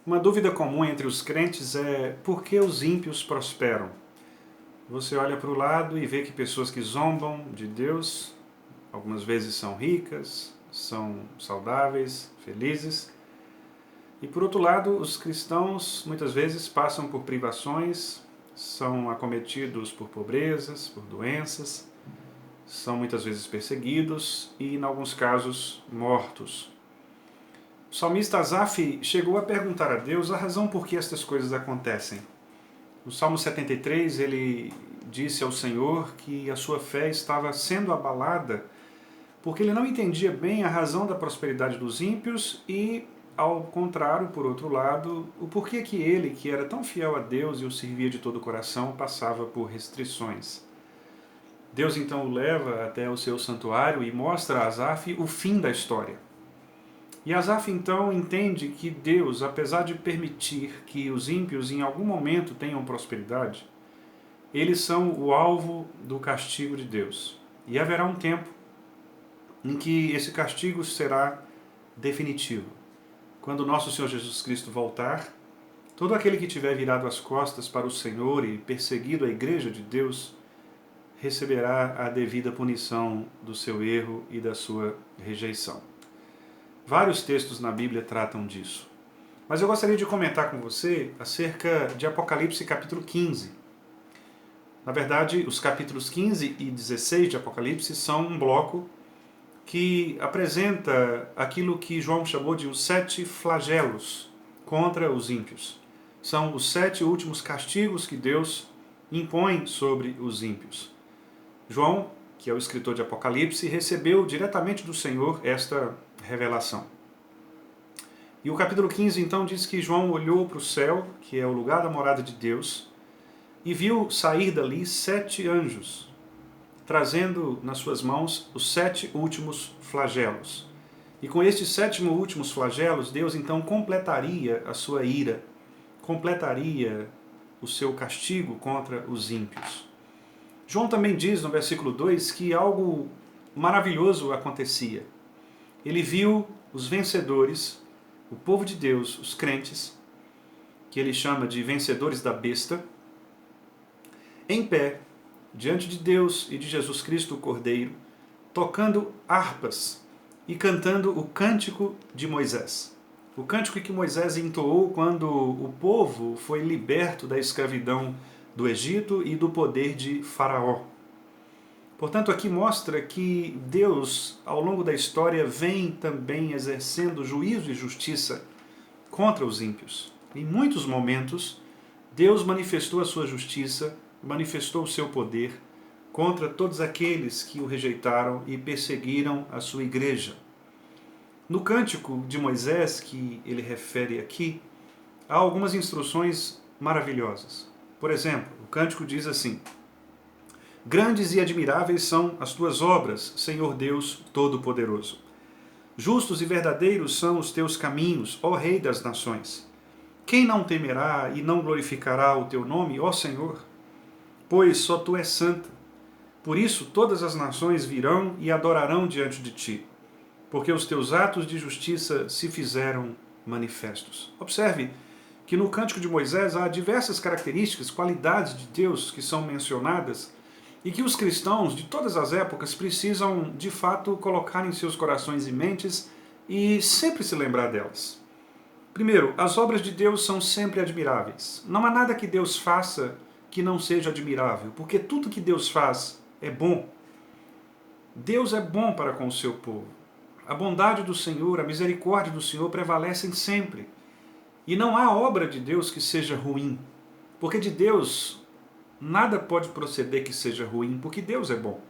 Uma dúvida comum entre os crentes é por que os ímpios prosperam? Você olha para o lado e vê que pessoas que zombam de Deus, algumas vezes são ricas, são saudáveis, felizes. E por outro lado, os cristãos muitas vezes passam por privações, são acometidos por pobrezas, por doenças, são muitas vezes perseguidos e, em alguns casos, mortos. O salmista Asaf chegou a perguntar a Deus a razão por que estas coisas acontecem. No Salmo 73, ele disse ao Senhor que a sua fé estava sendo abalada porque ele não entendia bem a razão da prosperidade dos ímpios e, ao contrário, por outro lado, o porquê que ele, que era tão fiel a Deus e o servia de todo o coração, passava por restrições. Deus então o leva até o seu santuário e mostra a Asaf o fim da história. E Asaf então entende que Deus, apesar de permitir que os ímpios em algum momento tenham prosperidade, eles são o alvo do castigo de Deus. E haverá um tempo em que esse castigo será definitivo. Quando nosso Senhor Jesus Cristo voltar, todo aquele que tiver virado as costas para o Senhor e perseguido a igreja de Deus, receberá a devida punição do seu erro e da sua rejeição. Vários textos na Bíblia tratam disso. Mas eu gostaria de comentar com você acerca de Apocalipse capítulo 15. Na verdade, os capítulos 15 e 16 de Apocalipse são um bloco que apresenta aquilo que João chamou de os 7 flagelos contra os ímpios. São os 7 últimos castigos que Deus impõe sobre os ímpios. João, que é o escritor de Apocalipse, recebeu diretamente do Senhor esta revelação. E o capítulo 15 então diz que João olhou para o céu, que é o lugar da morada de Deus, e viu sair dali 7 anjos, trazendo nas suas mãos os 7 últimos flagelos. E com estes 7 últimos flagelos, Deus então completaria a sua ira, completaria o seu castigo contra os ímpios. João também diz no versículo 2 que algo maravilhoso acontecia. Ele viu os vencedores, o povo de Deus, os crentes, que ele chama de vencedores da besta, em pé, diante de Deus e de Jesus Cristo, o Cordeiro, tocando harpas e cantando o cântico de Moisés. O cântico que Moisés entoou quando o povo foi liberto da escravidão do Egito e do poder de Faraó. Portanto, aqui mostra que Deus, ao longo da história, vem também exercendo juízo e justiça contra os ímpios. Em muitos momentos, Deus manifestou a sua justiça, manifestou o seu poder contra todos aqueles que o rejeitaram e perseguiram a sua igreja. No cântico de Moisés, que ele refere aqui, há algumas instruções maravilhosas. Por exemplo, o cântico diz assim: grandes e admiráveis são as tuas obras, Senhor Deus Todo-Poderoso. Justos e verdadeiros são os teus caminhos, ó Rei das nações. Quem não temerá e não glorificará o teu nome, ó Senhor? Pois só tu és santa. Por isso todas as nações virão e adorarão diante de ti, porque os teus atos de justiça se fizeram manifestos. Observe que no Cântico de Moisés há diversas características, qualidades de Deus que são mencionadas e que os cristãos de todas as épocas precisam, de fato, colocar em seus corações e mentes e sempre se lembrar delas. Primeiro, as obras de Deus são sempre admiráveis. Não há nada que Deus faça que não seja admirável, porque tudo que Deus faz é bom. Deus é bom para com o seu povo. A bondade do Senhor, a misericórdia do Senhor prevalecem sempre. E não há obra de Deus que seja ruim, porque de Deus nada pode proceder que seja ruim, porque Deus é bom.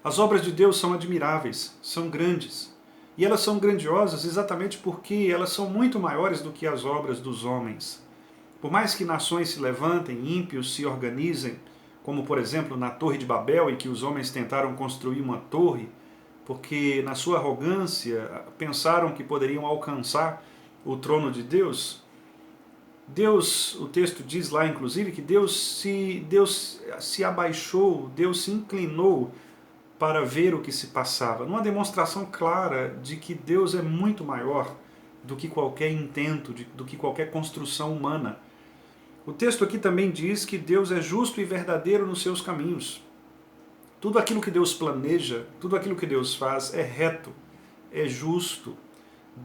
As obras de Deus são admiráveis, são grandes. E elas são grandiosas exatamente porque elas são muito maiores do que as obras dos homens. Por mais que nações se levantem, ímpios se organizem, como por exemplo na Torre de Babel, em que os homens tentaram construir uma torre, porque na sua arrogância pensaram que poderiam alcançar o trono de Deus. Deus, o texto diz lá inclusive que Deus se abaixou, Deus se inclinou para ver o que se passava, numa demonstração clara de que Deus é muito maior do que qualquer intento, do que qualquer construção humana. O texto aqui também diz que Deus é justo e verdadeiro nos seus caminhos. Tudo aquilo que Deus planeja, tudo aquilo que Deus faz é reto, é justo.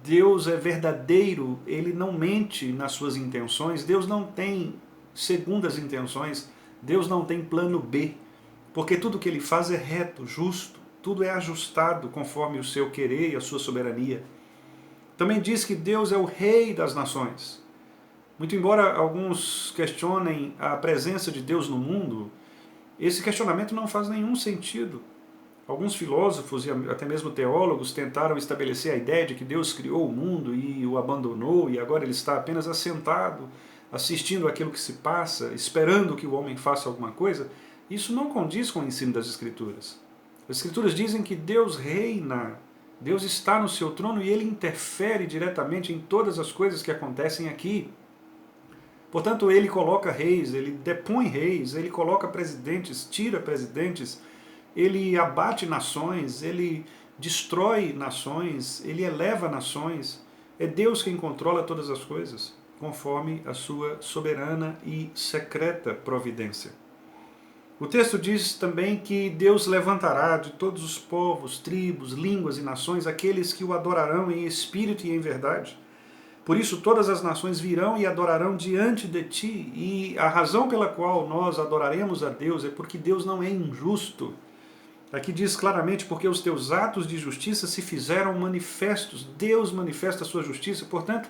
Deus é verdadeiro, Ele não mente nas suas intenções, Deus não tem segundas intenções, Deus não tem plano B, porque tudo que Ele faz é reto, justo, tudo é ajustado conforme o seu querer e a sua soberania. Também diz que Deus é o Rei das nações. Muito embora alguns questionem a presença de Deus no mundo, esse questionamento não faz nenhum sentido. Alguns filósofos e até mesmo teólogos tentaram estabelecer a ideia de que Deus criou o mundo e o abandonou e agora ele está apenas assentado, assistindo aquilo que se passa, esperando que o homem faça alguma coisa. Isso não condiz com o ensino das Escrituras. As Escrituras dizem que Deus reina, Deus está no seu trono e ele interfere diretamente em todas as coisas que acontecem aqui. Portanto, ele coloca reis, ele depõe reis, ele coloca presidentes, tira presidentes, ele abate nações, ele destrói nações, ele eleva nações. É Deus quem controla todas as coisas, conforme a sua soberana e secreta providência. O texto diz também que Deus levantará de todos os povos, tribos, línguas e nações aqueles que o adorarão em espírito e em verdade. Por isso todas as nações virão e adorarão diante de ti, e a razão pela qual nós adoraremos a Deus é porque Deus não é injusto. Aqui diz claramente, porque os teus atos de justiça se fizeram manifestos. Deus manifesta a sua justiça. Portanto,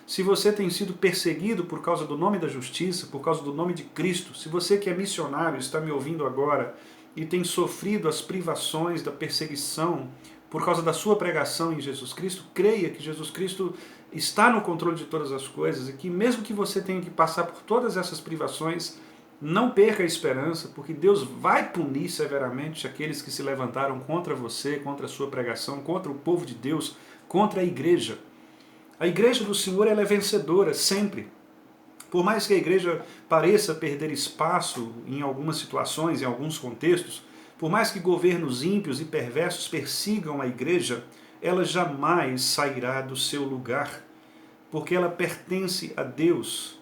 se você tem sido perseguido por causa do nome da justiça, por causa do nome de Cristo, se você que é missionário está me ouvindo agora e tem sofrido as privações da perseguição por causa da sua pregação em Jesus Cristo, creia que Jesus Cristo está no controle de todas as coisas e que mesmo que você tenha que passar por todas essas privações, não perca a esperança, porque Deus vai punir severamente aqueles que se levantaram contra você, contra a sua pregação, contra o povo de Deus, contra a igreja. A igreja do Senhor ela é vencedora, sempre. Por mais que a igreja pareça perder espaço em algumas situações, em alguns contextos, por mais que governos ímpios e perversos persigam a igreja, ela jamais sairá do seu lugar, porque ela pertence a Deus.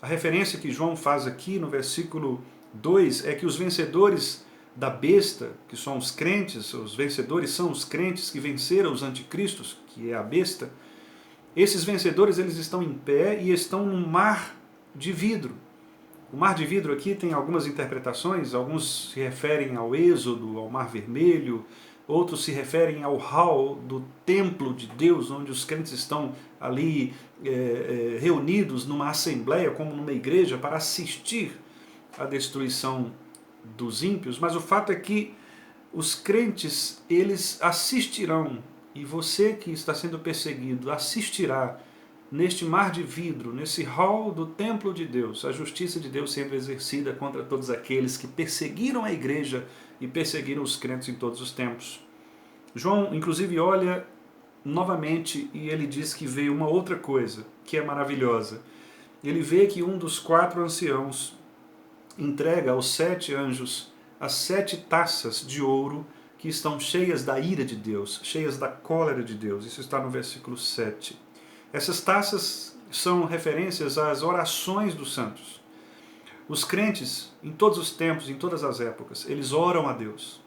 A referência que João faz aqui no versículo 2 é que os vencedores da besta, que são os crentes, os vencedores são os crentes que venceram os anticristos, que é a besta. Esses vencedores eles estão em pé e estão num mar de vidro. O mar de vidro aqui tem algumas interpretações, alguns se referem ao Êxodo, ao Mar Vermelho, outros se referem ao hall do templo de Deus, onde os crentes estão ali reunidos numa assembleia, como numa igreja, para assistir à destruição dos ímpios. Mas o fato é que os crentes, eles assistirão, e você que está sendo perseguido assistirá neste mar de vidro, nesse hall do templo de Deus, a justiça de Deus sendo exercida contra todos aqueles que perseguiram a igreja e perseguiram os crentes em todos os tempos. João, inclusive, olha novamente e ele diz que vê uma outra coisa que é maravilhosa. Ele vê que um dos 4 anciãos entrega aos 7 anjos as 7 taças de ouro que estão cheias da ira de Deus, cheias da cólera de Deus. Isso está no versículo 7. Essas taças são referências às orações dos santos. Os crentes, em todos os tempos, em todas as épocas, eles oram a Deus.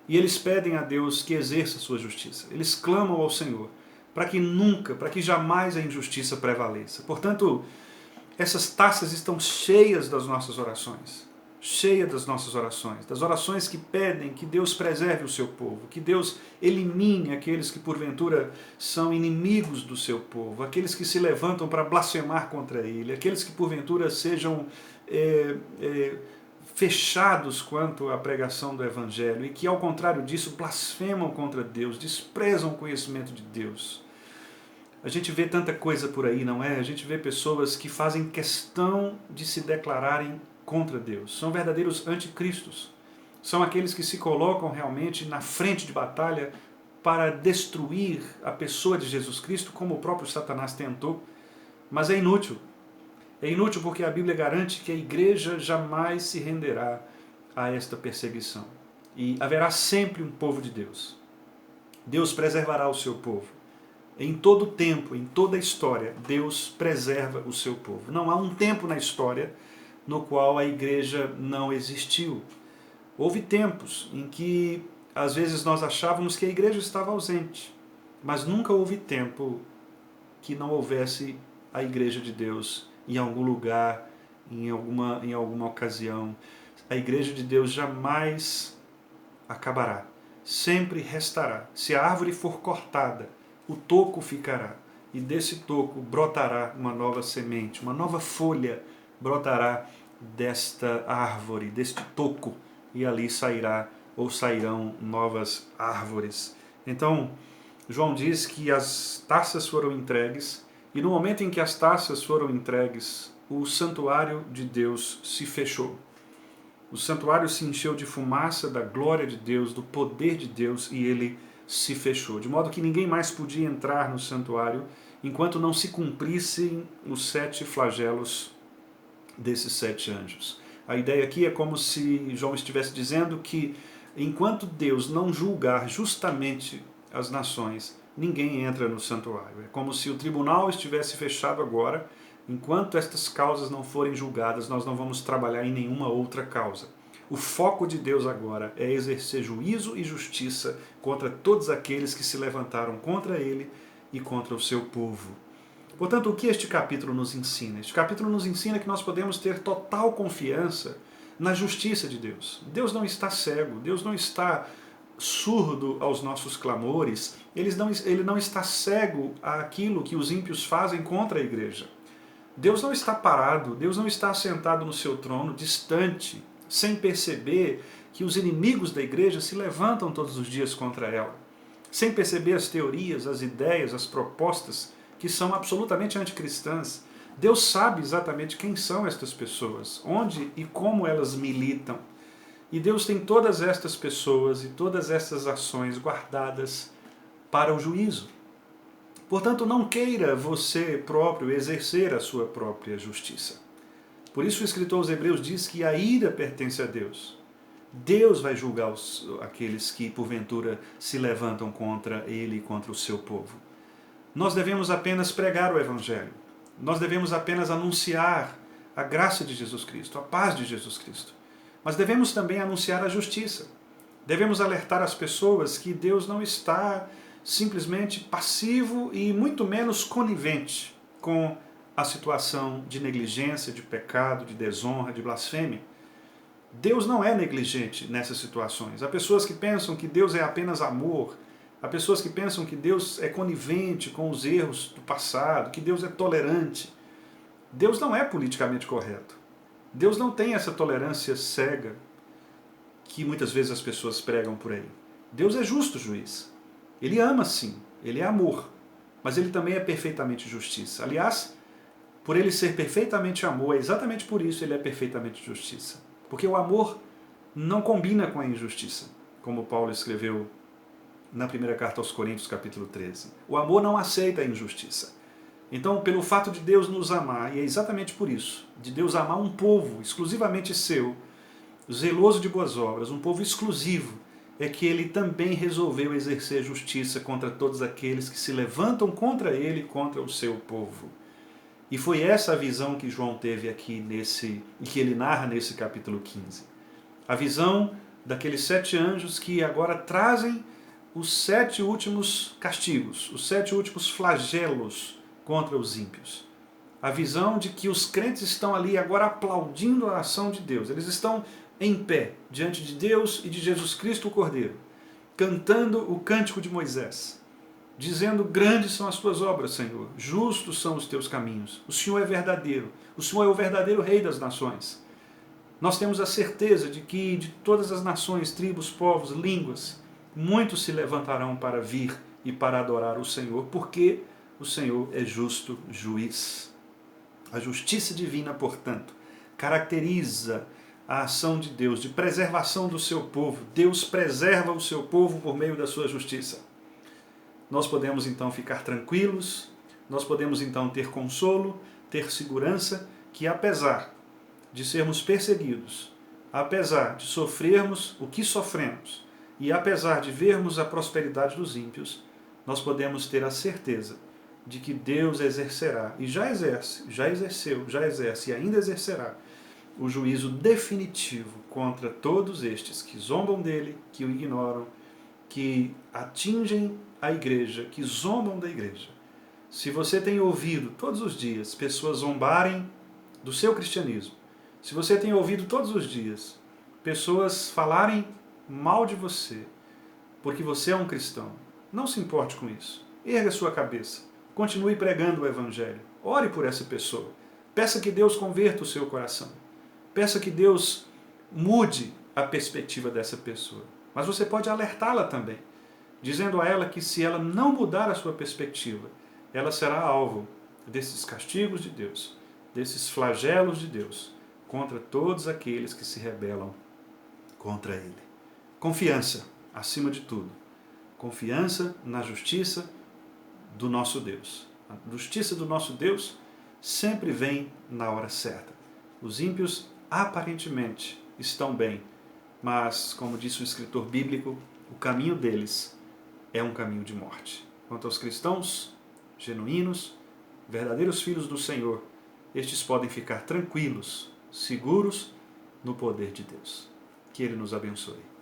E eles pedem a Deus que exerça a sua justiça. Eles clamam ao Senhor para que nunca, para que jamais a injustiça prevaleça. Portanto, essas taças estão cheias das nossas orações. Cheia das nossas orações, das orações que pedem que Deus preserve o seu povo, que Deus elimine aqueles que porventura são inimigos do seu povo, aqueles que se levantam para blasfemar contra ele, aqueles que porventura sejam fechados quanto à pregação do Evangelho e que, ao contrário disso, blasfemam contra Deus, desprezam o conhecimento de Deus. A gente vê tanta coisa por aí, não é? A gente vê pessoas que fazem questão de se declararem contra Deus. São verdadeiros anticristos. São aqueles que se colocam realmente na frente de batalha para destruir a pessoa de Jesus Cristo, como o próprio Satanás tentou. Mas é inútil. É inútil porque a Bíblia garante que a igreja jamais se renderá a esta perseguição. E haverá sempre um povo de Deus. Deus preservará o seu povo. Em todo tempo, em toda a história, Deus preserva o seu povo. Não há um tempo na história no qual a igreja não existiu. Houve tempos em que, às vezes, nós achávamos que a igreja estava ausente, mas nunca houve tempo que não houvesse a igreja de Deus em algum lugar, em alguma ocasião. A igreja de Deus jamais acabará, sempre restará. Se a árvore for cortada, o toco ficará, e desse toco brotará uma nova semente, uma nova folha brotará desta árvore, deste toco, e ali sairá ou sairão novas árvores. Então, João diz que as taças foram entregues, e no momento em que as taças foram entregues, o santuário de Deus se fechou. O santuário se encheu de fumaça da glória de Deus, do poder de Deus, e ele se fechou. De modo que ninguém mais podia entrar no santuário enquanto não se cumprissem os 7 flagelos desses 7 anjos. A ideia aqui é como se João estivesse dizendo que enquanto Deus não julgar justamente as nações, ninguém entra no santuário. É como se o tribunal estivesse fechado agora. Enquanto estas causas não forem julgadas, nós não vamos trabalhar em nenhuma outra causa. O foco de Deus agora é exercer juízo e justiça contra todos aqueles que se levantaram contra ele e contra o seu povo. Portanto, o que este capítulo nos ensina? Este capítulo nos ensina que nós podemos ter total confiança na justiça de Deus. Deus não está cego, Deus não está surdo aos nossos clamores, ele não está cego àquilo que os ímpios fazem contra a igreja. Deus não está parado, Deus não está sentado no seu trono, distante, sem perceber que os inimigos da igreja se levantam todos os dias contra ela, sem perceber as teorias, as ideias, as propostas que são absolutamente anticristãs. Deus sabe exatamente quem são estas pessoas, onde e como elas militam. E Deus tem todas estas pessoas e todas estas ações guardadas para o juízo. Portanto, não queira você próprio exercer a sua própria justiça. Por isso o escritor aos Hebreus diz que a ira pertence a Deus. Deus vai julgar aqueles que porventura se levantam contra ele e contra o seu povo. Nós devemos apenas pregar o Evangelho. Nós devemos apenas anunciar a graça de Jesus Cristo, a paz de Jesus Cristo. Mas devemos também anunciar a justiça. Devemos alertar as pessoas que Deus não está simplesmente passivo e muito menos conivente com a situação de negligência, de pecado, de desonra, de blasfêmia. Deus não é negligente nessas situações. Há pessoas que pensam que Deus é apenas amor. Há pessoas que pensam que Deus é conivente com os erros do passado, que Deus é tolerante. Deus não é politicamente correto. Deus não tem essa tolerância cega que muitas vezes as pessoas pregam por aí. Deus é justo juiz. Ele ama sim, ele é amor, mas ele também é perfeitamente justiça. Aliás, por ele ser perfeitamente amor, é exatamente por isso ele é perfeitamente justiça. Porque o amor não combina com a injustiça, como Paulo escreveu na primeira carta aos Coríntios, capítulo 13. O amor não aceita a injustiça. Então, pelo fato de Deus nos amar, e é exatamente por isso, de Deus amar um povo exclusivamente seu, zeloso de boas obras, um povo exclusivo, é que ele também resolveu exercer justiça contra todos aqueles que se levantam contra ele e contra o seu povo. E foi essa a visão que João teve aqui e que ele narra nesse capítulo 15. A visão daqueles 7 anjos que agora trazem os 7 últimos castigos, os 7 últimos flagelos contra os ímpios. A visão de que os crentes estão ali agora aplaudindo a ação de Deus. Eles estão em pé, diante de Deus e de Jesus Cristo o Cordeiro, cantando o cântico de Moisés, dizendo: grandes são as tuas obras, Senhor, justos são os teus caminhos, o Senhor é verdadeiro, o Senhor é o verdadeiro Rei das nações. Nós temos a certeza de que de todas as nações, tribos, povos, línguas, muitos se levantarão para vir e para adorar o Senhor, porque o Senhor é justo juiz. A justiça divina, portanto, caracteriza a ação de Deus de preservação do seu povo. Deus preserva o seu povo por meio da sua justiça. Nós podemos então ficar tranquilos, nós podemos então ter consolo, ter segurança, que apesar de sermos perseguidos, apesar de sofrermos o que sofremos, e apesar de vermos a prosperidade dos ímpios, nós podemos ter a certeza de que Deus exercerá, e já exerce, já exerceu, já exerce e ainda exercerá, o juízo definitivo contra todos estes que zombam dele, que o ignoram, que atingem a igreja, que zombam da igreja. Se você tem ouvido todos os dias pessoas zombarem do seu cristianismo, se você tem ouvido todos os dias pessoas falarem mal de você, porque você é um cristão, não se importe com isso. Erga sua cabeça. Continue pregando o Evangelho. Ore por essa pessoa. Peça que Deus converta o seu coração. Peça que Deus mude a perspectiva dessa pessoa. Mas você pode alertá-la também, dizendo a ela que se ela não mudar a sua perspectiva, ela será alvo desses castigos de Deus, desses flagelos de Deus, contra todos aqueles que se rebelam contra Ele. Confiança, acima de tudo. Confiança na justiça do nosso Deus. A justiça do nosso Deus sempre vem na hora certa. Os ímpios aparentemente estão bem, mas, como disse o escritor bíblico, o caminho deles é um caminho de morte. Quanto aos cristãos genuínos, verdadeiros filhos do Senhor, estes podem ficar tranquilos, seguros no poder de Deus. Que Ele nos abençoe.